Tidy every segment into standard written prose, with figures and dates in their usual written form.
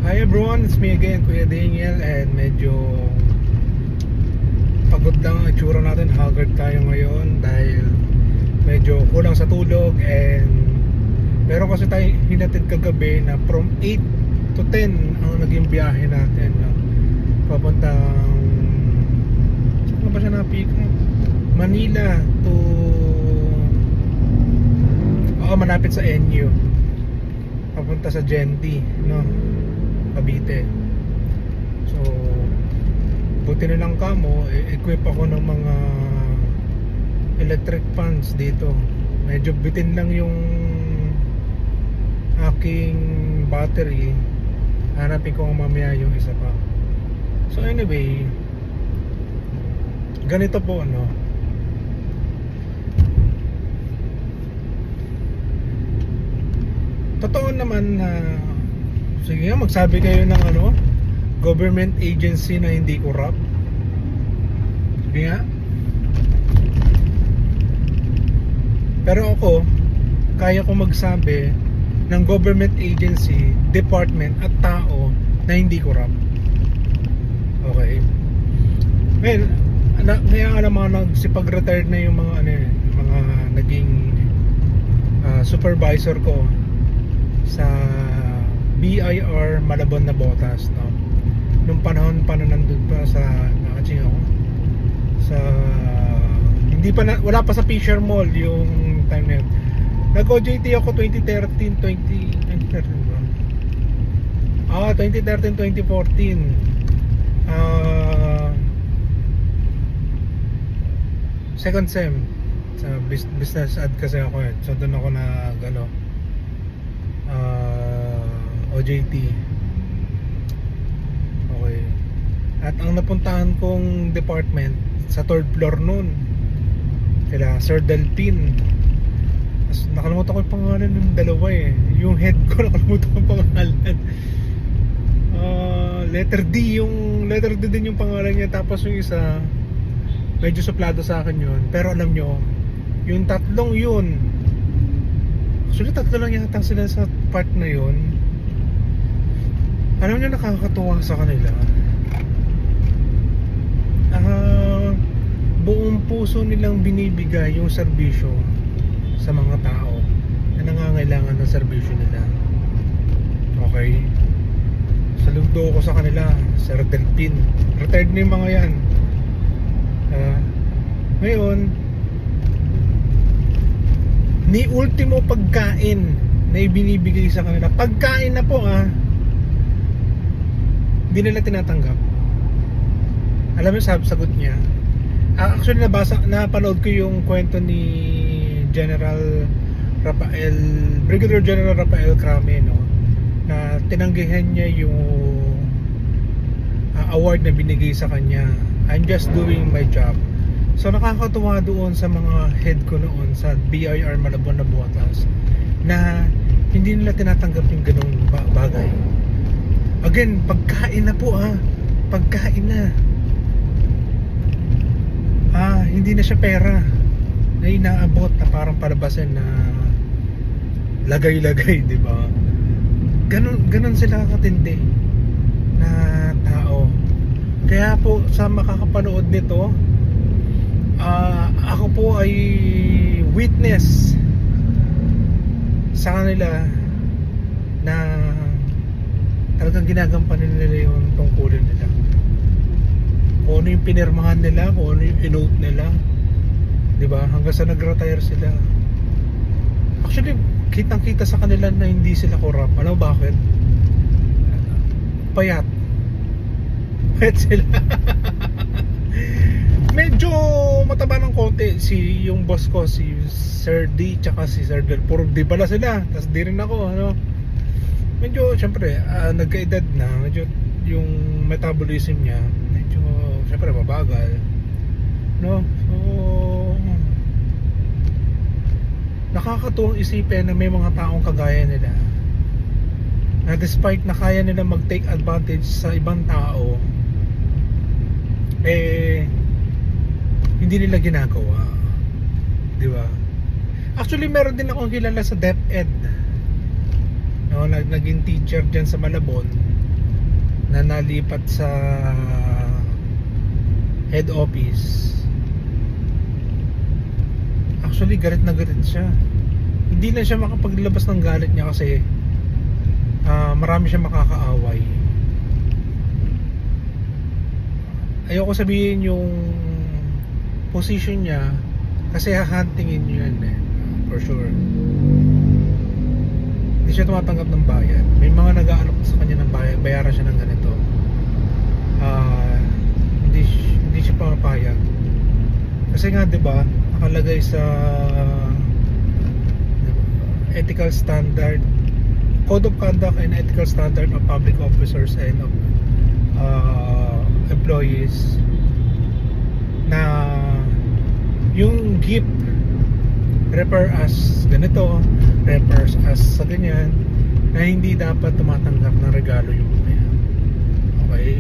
Hi everyone, it's me again, Kuya Daniel, and medyo pagod lang ang itsura natin. Haggard tayo ngayon dahil medyo kulang sa tulog, and meron kasi tayo hinatid kagabi na from 8 to 10 ang naging biyahe natin, no? Papuntang ano ba siya napika? Manila to malapit sa NU, papunta sa Genti, no? Cavite. So buti na lang kamo, equip ako ng mga electric fans dito. Medyo bitin lang yung aking battery. Hanapin ko mamaya yung isa pa. So anyway, ganito po, no? Totoo naman na sige nga, magsabi kayo ng government agency na hindi corrupt. Sige nga. Pero ako, kaya ko magsabi ng government agency, department at tao na hindi corrupt. Okay. Well, kaya nga naman nagsipag-retired na yung mga mga naging supervisor ko sa BIR Malabon na Botas, no? Nung panahon pa na nandun pa sa nakaching ako sa hindi pa na, wala pa sa Fisher Mall yung time na yun. Nag-OJT ako 2013 ba? 2013-2014. Second sem sa business ad kasi ako, so doon ako na OJT. Okay. At ang napuntahan kong department sa 3rd floor noon, sila Sir Delpin. Nakalimutan ko yung pangalan ng dalawa eh. Yung head ko, nakalimutan ko yung pangalan. Letter D din yung pangalan niya. Tapos yung isa, medyo suplado sa akin yun. Pero alam nyo, yung tatlong yun, actually tatlo lang yata sila sa part na yun. Alam nyo, nakakatuwa sa kanila. Buong puso nilang binibigay yung serbisyo sa mga tao na nangangailangan ng serbisyo nila. Okay. Saludo ko sa kanila, Sir Delpin. Retired na yung mga yan. Ngayon, ni ultimo pagkain na ibinibigay sa kanila, pagkain na po hindi nila tinatanggap. Alam mo sagot niya, actually napanood ko yung kwento ni Brigadier General Rafael Crame, no? Na tinanggihan niya yung award na binigay sa kanya. I'm just doing my job. So nakakatuwa doon sa mga head ko noon sa BIR Malabon na Botas na hindi nila tinatanggap yung ganung bagay. Again, pagkain na po pagkain na. Hindi na siya pera na inaabot na parang palabasin na lagay-lagay, di ba? Ganun sila katindi na tao. Kaya po sa makakapanood nito, ako po ay witness sa kanila na talagang ginagampanan nila yung tungkulin nila. Kung ano yung pinirmahan nila, kung ano yung inote nila, diba? Hanggang sa nag-retire sila. Actually, kitang-kita sa kanila na hindi sila corrupt. Alam mo bakit? Payat sila. Medyo mataba ng konti yung boss ko, si Sir D tsaka si Sir Del. Puro D pala sila, tas D rin ako, medyo syempre nagkaedad na, medyo yung metabolism niya medyo syempre mabagal, no? So nakakatuwang isipin na may mga taong kagaya nila na despite na kaya nila mag-take advantage sa ibang tao, hindi nila ginagawa, di ba? Actually meron din akong kilala sa DepEd, no, naging teacher dyan sa Malabon. na nalipat sa head office. Actually galit na galit siya. Hindi na siya makapaglabas ng galit niya kasi marami siya makakaaway. Ayoko sabihin yung position niya kasi hahuntingin niyo yan for sure. Hindi siya tumatanggap ng bayad. May mga nag-aalok sa kanya ng bayad, bayaran siya ng ganito. Hindi siya pumapayag. Kasi nga 'di ba, nakalagay sa ethical standard, Code of Conduct and Ethical Standard of Public Officers and of employees na yung gift refer as ganito, refers as sa ganyan, na hindi dapat tumatanggap ng regalo yung mga yan. Okay?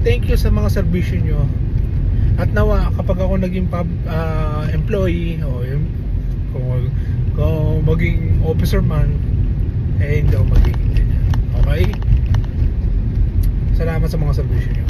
Thank you sa mga serbisyo nyo. At nawa kapag ako naging employee o kung maging officer man, hindi ako magiging ganyan. Okay? Salamat sa mga serbisyo nyo.